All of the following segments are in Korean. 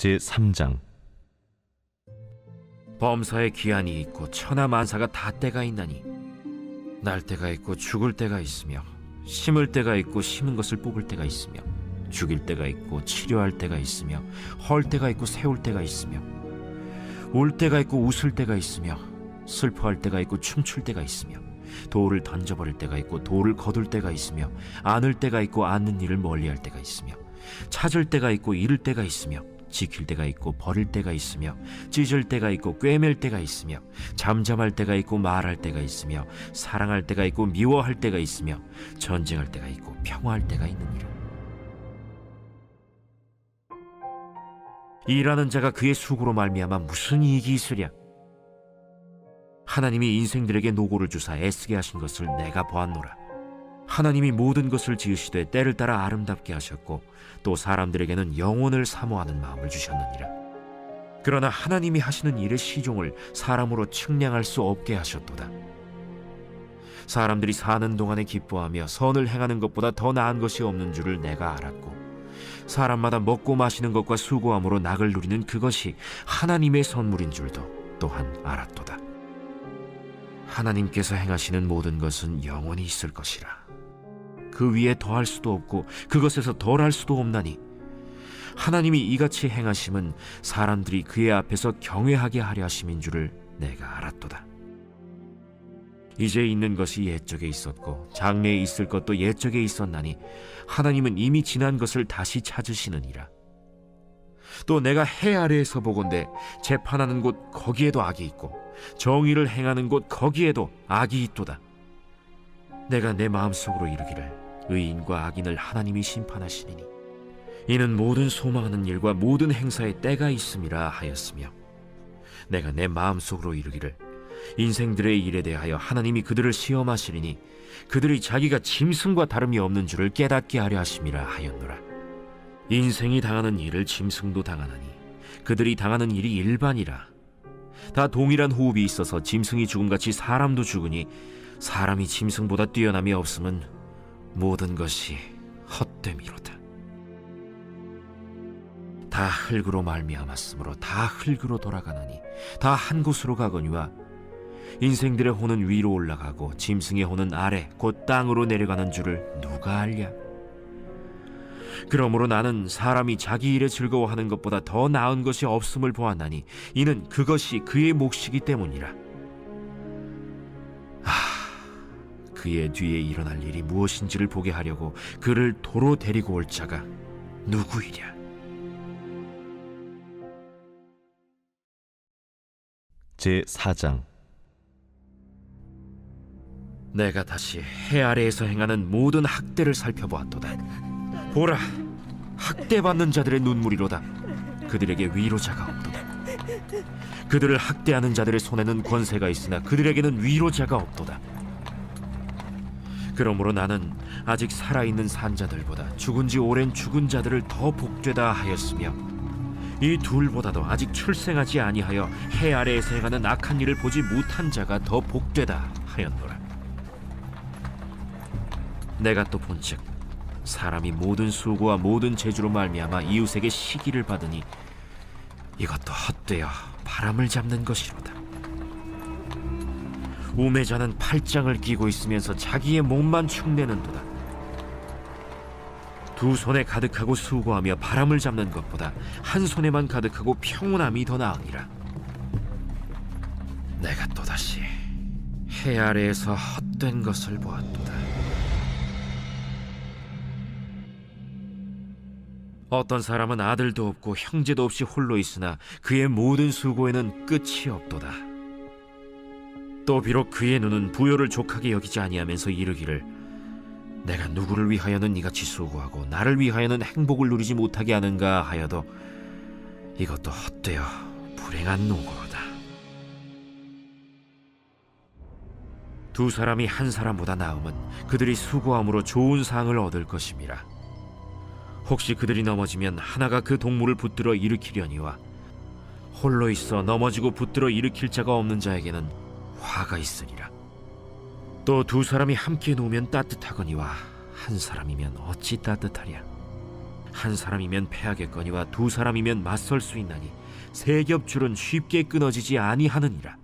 제3장. 범사에 기한이 있고 천하만사가 다 때가 있나니 날 때가 있고 죽을 때가 있으며 심을 때가 있고 심은 것을 뽑을 때가 있으며 죽일 때가 있고 치료할 때가 있으며 헐 때가 있고 세울 때가 있으며 울 때가 있고 웃을 때가 있으며 슬퍼할 때가 있고 춤출 때가 있으며 돌을 던져버릴 때가 있고 돌을 거둘 때가 있으며 안을 때가 있고 안는 일을 멀리할 때가 있으며 찾을 때가 있고 잃을 때가 있으며 지킬 때가 있고 버릴 때가 있으며 찢을 때가 있고 꿰맬 때가 있으며 잠잠할 때가 있고 말할 때가 있으며 사랑할 때가 있고 미워할 때가 있으며 전쟁할 때가 있고 평화할 때가 있느니라. 일하는 자가 그의 수고로 말미암아 무슨 이익이 있으랴. 하나님이 인생들에게 노고를 주사 애쓰게 하신 것을 내가 보았노라. 하나님이 모든 것을 지으시되 때를 따라 아름답게 하셨고 또 사람들에게는 영혼을 사모하는 마음을 주셨느니라. 그러나 하나님이 하시는 일의 시종을 사람으로 측량할 수 없게 하셨도다. 사람들이 사는 동안에 기뻐하며 선을 행하는 것보다 더 나은 것이 없는 줄을 내가 알았고 사람마다 먹고 마시는 것과 수고함으로 낙을 누리는 그것이 하나님의 선물인 줄도 또한 알았도다. 하나님께서 행하시는 모든 것은 영원히 있을 것이라. 그 위에 더할 수도 없고 그것에서 덜할 수도 없나니 하나님이 이같이 행하심은 사람들이 그의 앞에서 경외하게 하려 하심인 줄을 내가 알았도다. 이제 있는 것이 옛적에 있었고 장래에 있을 것도 옛적에 있었나니 하나님은 이미 지난 것을 다시 찾으시느니라. 또 내가 해 아래에서 보건대 재판하는 곳 거기에도 악이 있고 정의를 행하는 곳 거기에도 악이 있도다. 내가 내 마음속으로 이르기를 의인과 악인을 하나님이 심판하시리니 이는 모든 소망하는 일과 모든 행사에 때가 있음이라 하였으며 내가 내 마음속으로 이르기를 인생들의 일에 대하여 하나님이 그들을 시험하시리니 그들이 자기가 짐승과 다름이 없는 줄을 깨닫게 하려 하심이라 하였노라. 인생이 당하는 일을 짐승도 당하나니 그들이 당하는 일이 일반이라. 다 동일한 호흡이 있어서 짐승이 죽음같이 사람도 죽으니 사람이 짐승보다 뛰어남이 없음은 모든 것이 헛됨이로다. 다 흙으로 말미암았으므로 다 흙으로 돌아가나니 다 한 곳으로 가거니와 인생들의 혼은 위로 올라가고 짐승의 혼은 아래 곧 땅으로 내려가는 줄을 누가 알랴. 그러므로 나는 사람이 자기 일에 즐거워하는 것보다 더 나은 것이 없음을 보았나니 이는 그것이 그의 몫이기 때문이라. 그의 뒤에 일어날 일이 무엇인지를 보게 하려고 그를 도로 데리고 올 자가 누구이랴. 제4장. 내가 다시 해 아래에서 행하는 모든 학대를 살펴보았도다. 보라, 학대받는 자들의 눈물이로다. 그들에게 위로자가 없도다. 그들을 학대하는 자들의 손에는 권세가 있으나 그들에게는 위로자가 없도다. 그러므로 나는 아직 살아있는 산자들보다 죽은 지 오랜 죽은 자들을 더 복되다 하였으며 이 둘보다도 아직 출생하지 아니하여 해 아래에서 행하는 악한 일을 보지 못한 자가 더 복되다 하였노라. 내가 또 본즉 사람이 모든 수고와 모든 재주로 말미암아 이웃에게 시기를 받으니 이것도 헛되어 바람을 잡는 것이로다. 우매자는 팔짱을 끼고 있으면서 자기의 몸만 축내는도다. 두 손에 가득하고 수고하며 바람을 잡는 것보다 한 손에만 가득하고 평온함이 더 나으니라. 내가 또다시 해 아래에서 헛된 것을 보았도다. 어떤 사람은 아들도 없고 형제도 없이 홀로 있으나 그의 모든 수고에는 끝이 없도다. 또 비록 그의 눈은 부요를 족하게 여기지 아니하면서 이르기를 내가 누구를 위하여는 이같이 수고하고 나를 위하여는 행복을 누리지 못하게 하는가 하여도 이것도 헛되어 불행한 노고로다. 두 사람이 한 사람보다 나음은 그들이 수고함으로 좋은 상을 얻을 것임이라. 혹시 그들이 넘어지면 하나가 그 동물을 붙들어 일으키려니와 홀로 있어 넘어지고 붙들어 일으킬 자가 없는 자에게는 화가 있으리라. 또 두 사람이 함께 누우면 따뜻하거니와 한 사람이면 어찌 따뜻하랴. 한 사람이면 패하겠거니와 두 사람이면 맞설 수 있나니 세 겹줄은 쉽게 끊어지지 아니하느니라.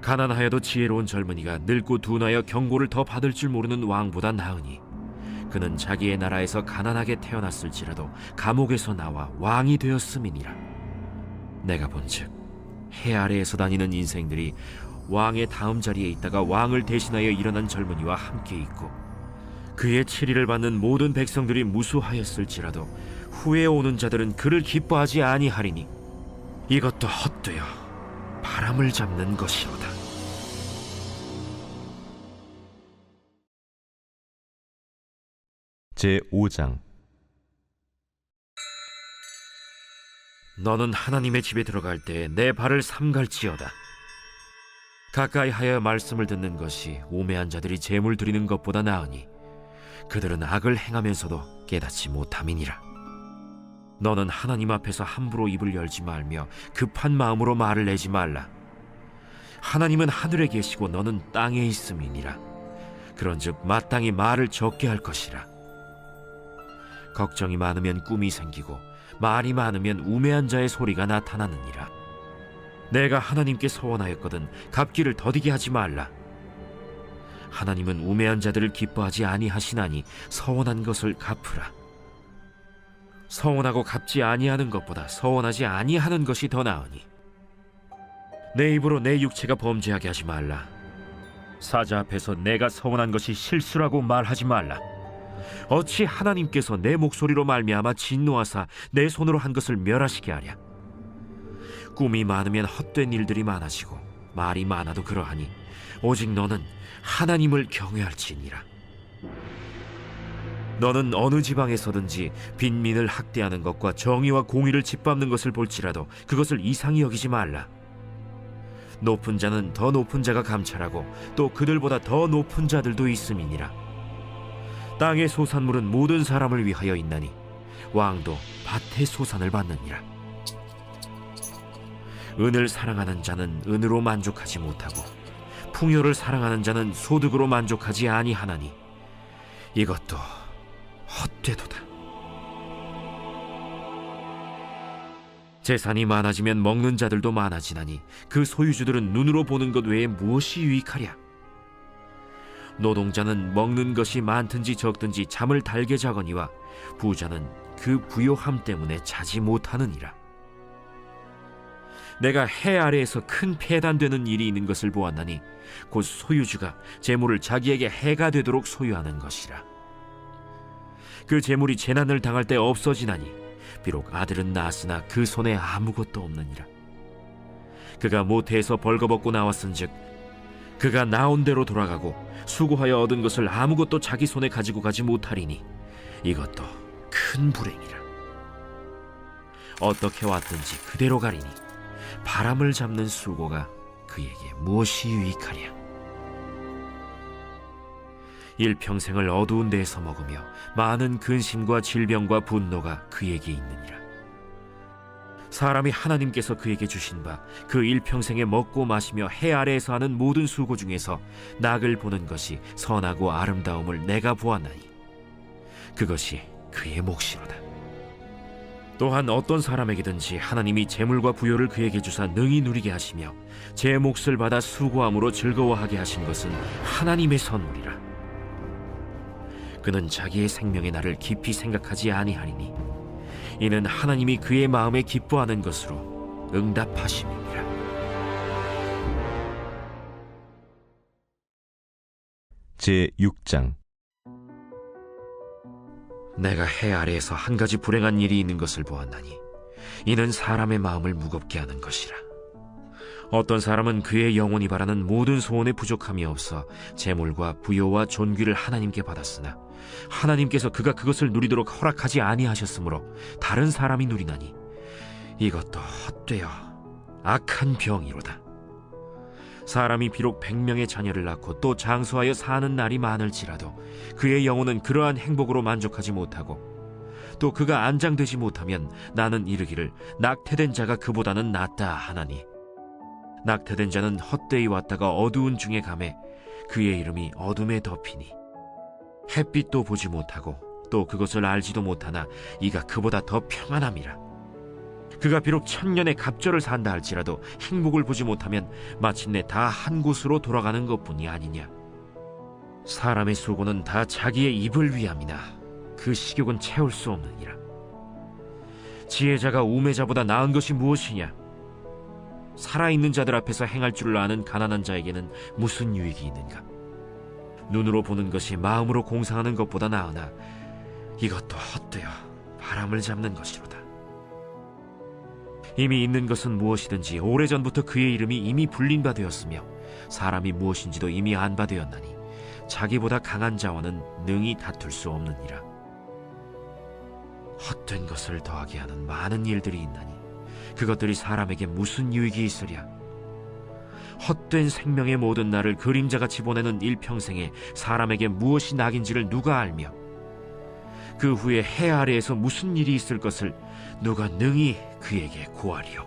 가난하여도 지혜로운 젊은이가 늙고 둔하여 경고를 더 받을 줄 모르는 왕보다 나으니 그는 자기의 나라에서 가난하게 태어났을지라도 감옥에서 나와 왕이 되었음이니라. 내가 본즉 해 아래에서 다니는 인생들이 왕의 다음 자리에 있다가 왕을 대신하여 일어난 젊은이와 함께 있고 그의 치리를 받는 모든 백성들이 무수하였을지라도 후에 오는 자들은 그를 기뻐하지 아니하리니 이것도 헛되어 바람을 잡는 것이로다. 제5장. 너는 하나님의 집에 들어갈 때 내 발을 삼갈지어다. 가까이 하여 말씀을 듣는 것이 우매한 자들이 제물 드리는 것보다 나으니 그들은 악을 행하면서도 깨닫지 못함이니라. 너는 하나님 앞에서 함부로 입을 열지 말며 급한 마음으로 말을 내지 말라. 하나님은 하늘에 계시고 너는 땅에 있음이니라. 그런즉 마땅히 말을 적게 할 것이라. 걱정이 많으면 꿈이 생기고 말이 많으면 우매한 자의 소리가 나타나느니라. 내가 하나님께 서원하였거든 갚기를 더디게 하지 말라. 하나님은 우매한 자들을 기뻐하지 아니하시나니 서원한 것을 갚으라. 서원하고 갚지 아니하는 것보다 서원하지 아니하는 것이 더 나으니 내 입으로 내 육체가 범죄하게 하지 말라. 사자 앞에서 내가 서원한 것이 실수라고 말하지 말라. 어찌 하나님께서 내 목소리로 말미암아 진노하사 내 손으로 한 것을 멸하시게 하랴. 꿈이 많으면 헛된 일들이 많아지고 말이 많아도 그러하니 오직 너는 하나님을 경외할지니라. 너는 어느 지방에서든지 빈민을 학대하는 것과 정의와 공의를 짓밟는 것을 볼지라도 그것을 이상히 여기지 말라. 높은 자는 더 높은 자가 감찰하고 또 그들보다 더 높은 자들도 있음이니라. 땅의 소산물은 모든 사람을 위하여 있나니 왕도 밭의 소산을 받느니라. 은을 사랑하는 자는 은으로 만족하지 못하고 풍요를 사랑하는 자는 소득으로 만족하지 아니하나니 이것도 헛되도다. 재산이 많아지면 먹는 자들도 많아지나니 그 소유주들은 눈으로 보는 것 외에 무엇이 유익하랴. 노동자는 먹는 것이 많든지 적든지 잠을 달게 자거니와 부자는 그 부요함 때문에 자지 못하느니라. 내가 해 아래에서 큰 폐단되는 일이 있는 것을 보았나니 곧 소유주가 재물을 자기에게 해가 되도록 소유하는 것이라. 그 재물이 재난을 당할 때 없어지나니 비록 아들은 낳았으나 그 손에 아무것도 없느니라. 그가 모태에서 벌거벗고 나왔은즉 그가 나온 대로 돌아가고 수고하여 얻은 것을 아무것도 자기 손에 가지고 가지 못하리니 이것도 큰 불행이라. 어떻게 왔든지 그대로 가리니 바람을 잡는 수고가 그에게 무엇이 유익하랴. 일평생을 어두운 데에서 먹으며 많은 근심과 질병과 분노가 그에게 있느니라. 사람이 하나님께서 그에게 주신 바 그 일평생에 먹고 마시며 해 아래에서 하는 모든 수고 중에서 낙을 보는 것이 선하고 아름다움을 내가 보았나니 그것이 그의 몫이로다. 또한 어떤 사람에게든지 하나님이 재물과 부요를 그에게 주사 능히 누리게 하시며 제 몫을 받아 수고함으로 즐거워하게 하신 것은 하나님의 선물이라. 그는 자기의 생명의 날을 깊이 생각하지 아니하리니 이는 하나님이 그의 마음에 기뻐하는 것으로 응답하심이니라. 제6장. 내가 해 아래에서 한 가지 불행한 일이 있는 것을 보았나니 이는 사람의 마음을 무겁게 하는 것이라. 어떤 사람은 그의 영혼이 바라는 모든 소원에 부족함이 없어 재물과 부요와 존귀를 하나님께 받았으나 하나님께서 그가 그것을 누리도록 허락하지 아니하셨으므로 다른 사람이 누리나니 이것도 헛되어 악한 병이로다. 사람이 비록 100명의 자녀를 낳고 또 장수하여 사는 날이 많을지라도 그의 영혼은 그러한 행복으로 만족하지 못하고 또 그가 안장되지 못하면 나는 이르기를 낙태된 자가 그보다는 낫다 하나니 낙태된 자는 헛되이 왔다가 어두운 중에 가매 그의 이름이 어둠에 덮이니 햇빛도 보지 못하고 또 그것을 알지도 못하나 이가 그보다 더 평안함이라. 그가 비록 천년의 갑절을 산다 할지라도 행복을 보지 못하면 마침내 다 한 곳으로 돌아가는 것뿐이 아니냐. 사람의 수고는 다 자기의 입을 위함이나 그 식욕은 채울 수 없느니라. 지혜자가 우매자보다 나은 것이 무엇이냐? 살아있는 자들 앞에서 행할 줄을 아는 가난한 자에게는 무슨 유익이 있는가? 눈으로 보는 것이 마음으로 공상하는 것보다 나으나 이것도 헛되어 바람을 잡는 것이로다. 이미 있는 것은 무엇이든지 오래전부터 그의 이름이 이미 불린 바 되었으며 사람이 무엇인지도 이미 안 바 되었나니 자기보다 강한 자와는 능히 다툴 수 없느니라. 헛된 것을 더하게 하는 많은 일들이 있나니 그것들이 사람에게 무슨 유익이 있으랴. 헛된 생명의 모든 날을 그림자같이 보내는 일평생에 사람에게 무엇이 낙인지를 누가 알며 그 후에 해 아래에서 무슨 일이 있을 것을 누가 능히 그에게 고하리요.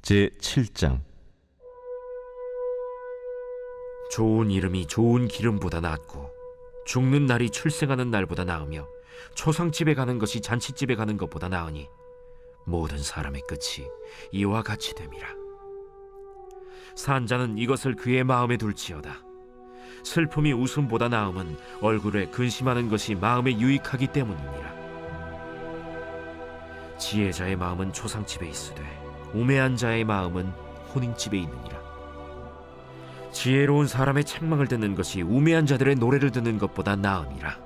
제7장. 좋은 이름이 좋은 기름보다 낫고 죽는 날이 출생하는 날보다 나으며 초상집에 가는 것이 잔치집에 가는 것보다 나으니 모든 사람의 끝이 이와 같이 됨이라. 산자는 이것을 그의 마음에 둘지어다. 슬픔이 웃음보다 나음은 얼굴에 근심하는 것이 마음에 유익하기 때문이니라. 지혜자의 마음은 초상집에 있으되 우매한 자의 마음은 혼인집에 있느니라. 지혜로운 사람의 책망을 듣는 것이 우매한 자들의 노래를 듣는 것보다 나음이라.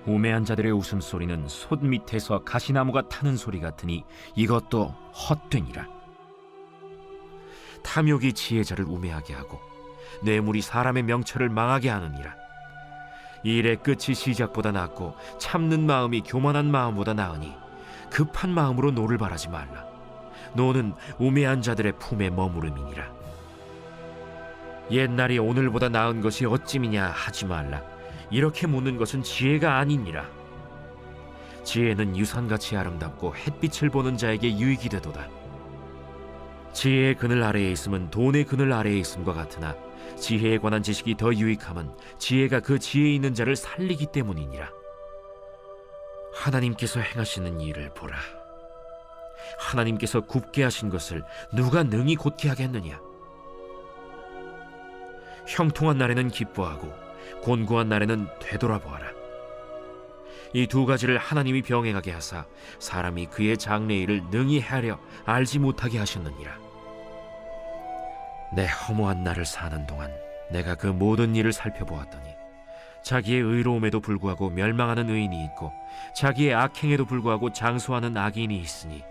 우매한 자들의 웃음소리는 솥 밑에서 가시나무가 타는 소리 같으니 이것도 헛되니라. 탐욕이 지혜자를 우매하게 하고 뇌물이 사람의 명철을 망하게 하느니라. 일의 끝이 시작보다 낫고 참는 마음이 교만한 마음보다 나으니 급한 마음으로 노를 바라지 말라. 노는 우매한 자들의 품에 머무름이니라. 옛날이 오늘보다 나은 것이 어찌미냐 하지 말라. 이렇게 묻는 것은 지혜가 아니니라. 지혜는 유산같이 아름답고 햇빛을 보는 자에게 유익이 되도다. 지혜의 그늘 아래에 있음은 돈의 그늘 아래에 있음과 같으나 지혜에 관한 지식이 더 유익함은 지혜가 그 지혜 있는 자를 살리기 때문이니라. 하나님께서 행하시는 일을 보라. 하나님께서 굽게 하신 것을 누가 능히 곧게 하겠느냐. 형통한 날에는 기뻐하고 곤고한 날에는 되돌아보아라. 이 두 가지를 하나님이 병행하게 하사 사람이 그의 장래일을 능히 헤아려 알지 못하게 하셨느니라. 내 허무한 날을 사는 동안 내가 그 모든 일을 살펴보았더니 자기의 의로움에도 불구하고 멸망하는 의인이 있고 자기의 악행에도 불구하고 장수하는 악인이 있으니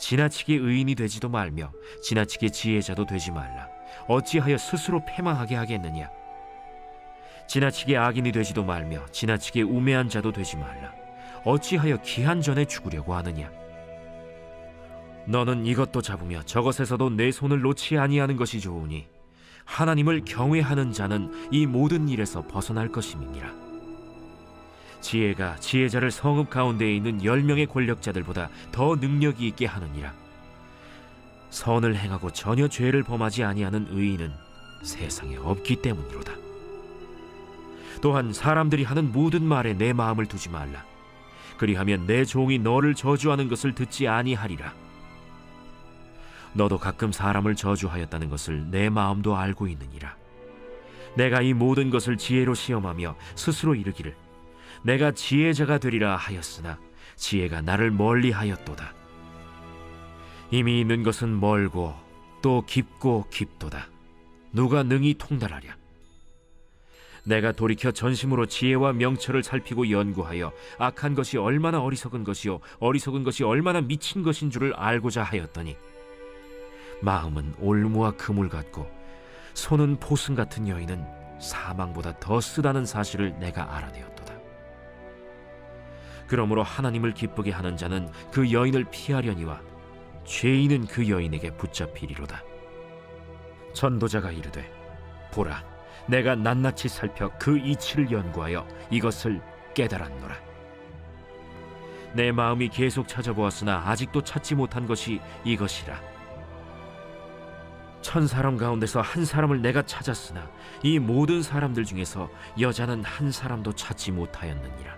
지나치게 의인이 되지도 말며 지나치게 지혜자도 되지 말라. 어찌하여 스스로 패망하게 하겠느냐. 지나치게 악인이 되지도 말며 지나치게 우매한 자도 되지 말라. 어찌하여 기한 전에 죽으려고 하느냐. 너는 이것도 잡으며 저것에서도 내 손을 놓지 아니하는 것이 좋으니 하나님을 경외하는 자는 이 모든 일에서 벗어날 것임이니라. 지혜가 지혜자를 성읍 가운데에 있는 10명의 권력자들보다 더 능력이 있게 하느니라. 선을 행하고 전혀 죄를 범하지 아니하는 의인은 세상에 없기 때문이로다. 또한 사람들이 하는 모든 말에 내 마음을 두지 말라. 그리하면 내 종이 너를 저주하는 것을 듣지 아니하리라. 너도 가끔 사람을 저주하였다는 것을 내 마음도 알고 있느니라. 내가 이 모든 것을 지혜로 시험하며 스스로 이르기를 내가 지혜자가 되리라 하였으나 지혜가 나를 멀리하였도다. 이미 있는 것은 멀고 또 깊고 깊도다. 누가 능히 통달하랴. 내가 돌이켜 전심으로 지혜와 명철을 살피고 연구하여 악한 것이 얼마나 어리석은 것이요 어리석은 것이 얼마나 미친 것인 줄을 알고자 하였더니 마음은 올무와 그물 같고 손은 포승 같은 여인은 사망보다 더 쓰다는 사실을 내가 알아내었도다. 그러므로 하나님을 기쁘게 하는 자는 그 여인을 피하려니와 죄인은 그 여인에게 붙잡히리로다. 전도자가 이르되 보라, 내가 낱낱이 살펴 그 이치를 연구하여 이것을 깨달았노라. 내 마음이 계속 찾아보았으나 아직도 찾지 못한 것이 이것이라. 천사람 가운데서 한 사람을 내가 찾았으나 이 모든 사람들 중에서 여자는 한 사람도 찾지 못하였느니라.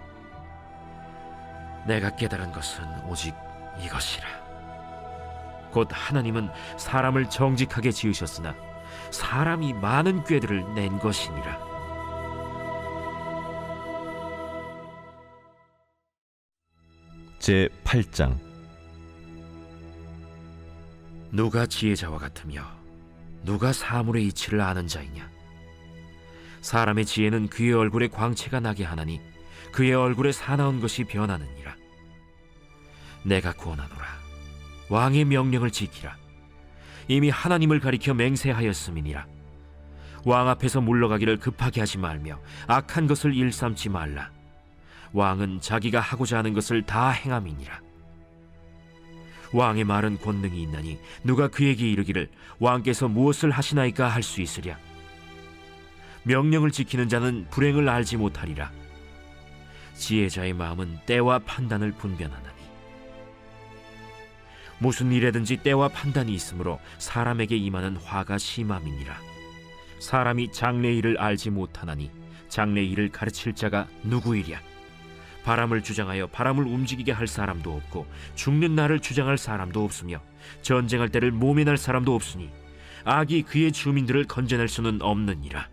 내가 깨달은 것은 오직 이것이라. 곧 하나님은 사람을 정직하게 지으셨으나 사람이 많은 꾀들을 낸 것이니라. 제 8장. 누가 지혜자와 같으며 누가 사물의 이치를 아는 자이냐? 사람의 지혜는 그의 얼굴에 광채가 나게 하나니 그의 얼굴에 사나운 것이 변하느니라. 내가 구원하노라. 왕의 명령을 지키라. 이미 하나님을 가리켜 맹세하였음이니라. 왕 앞에서 물러가기를 급하게 하지 말며 악한 것을 일삼지 말라. 왕은 자기가 하고자 하는 것을 다 행함이니라. 왕의 말은 권능이 있나니 누가 그에게 이르기를 왕께서 무엇을 하시나이까 할 수 있으랴. 명령을 지키는 자는 불행을 알지 못하리라. 지혜자의 마음은 때와 판단을 분별하나니 무슨 일에든지 때와 판단이 있으므로 사람에게 임하는 화가 심함이니라. 사람이 장래 일을 알지 못하나니 장래 일을 가르칠 자가 누구이랴. 바람을 주장하여 바람을 움직이게 할 사람도 없고 죽는 날을 주장할 사람도 없으며 전쟁할 때를 모면할 사람도 없으니 악이 그의 주민들을 건져낼 수는 없느니라.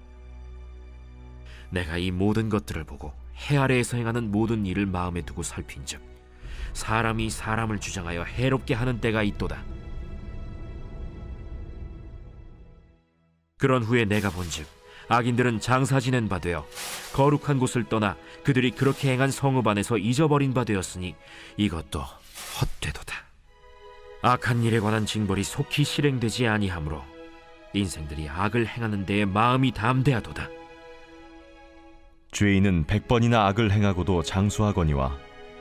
내가 이 모든 것들을 보고 해 아래에서 행하는 모든 일을 마음에 두고 살핀즉 사람이 사람을 주장하여 해롭게 하는 때가 있도다. 그런 후에 내가 본즉 악인들은 장사 지낸 바 되어 거룩한 곳을 떠나 그들이 그렇게 행한 성읍 안에서 잊어버린 바 되었으니 이것도 헛되도다. 악한 일에 관한 징벌이 속히 실행되지 아니하므로 인생들이 악을 행하는 데에 마음이 담대하도다. 죄인은 100번이나 악을 행하고도 장수하거니와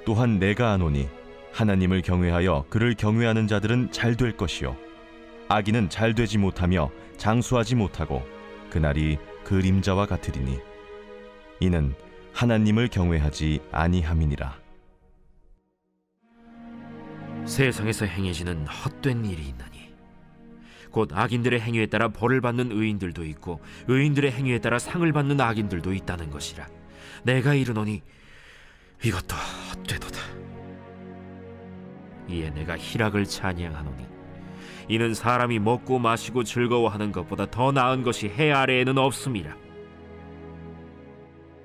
또한 내가 아노니 하나님을 경외하여 그를 경외하는 자들은 잘 될 것이요 악인은 잘 되지 못하며 장수하지 못하고 그날이 그림자와 같으리니 이는 하나님을 경외하지 아니함이니라. 세상에서 행해지는 헛된 일이 있나니 곧 악인들의 행위에 따라 벌을 받는 의인들도 있고 의인들의 행위에 따라 상을 받는 악인들도 있다는 것이라. 내가 이르노니 이것도 헛되도다. 이에 내가 희락을 찬양하노니 이는 사람이 먹고 마시고 즐거워하는 것보다 더 나은 것이 해 아래에는 없음이라.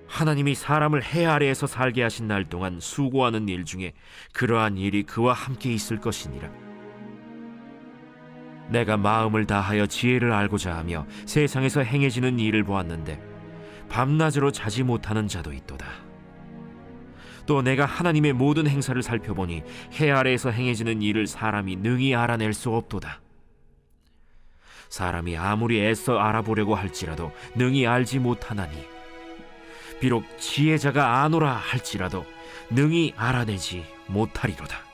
하나님이 사람을 해 아래에서 살게 하신 날 동안 수고하는 일 중에 그러한 일이 그와 함께 있을 것이니라. 내가 마음을 다하여 지혜를 알고자 하며 세상에서 행해지는 일을 보았는데 밤낮으로 자지 못하는 자도 있도다. 또 내가 하나님의 모든 행사를 살펴보니 해 아래에서 행해지는 일을 사람이 능히 알아낼 수 없도다. 사람이 아무리 애써 알아보려고 할지라도 능히 알지 못하나니 비록 지혜자가 아노라 할지라도 능히 알아내지 못하리로다.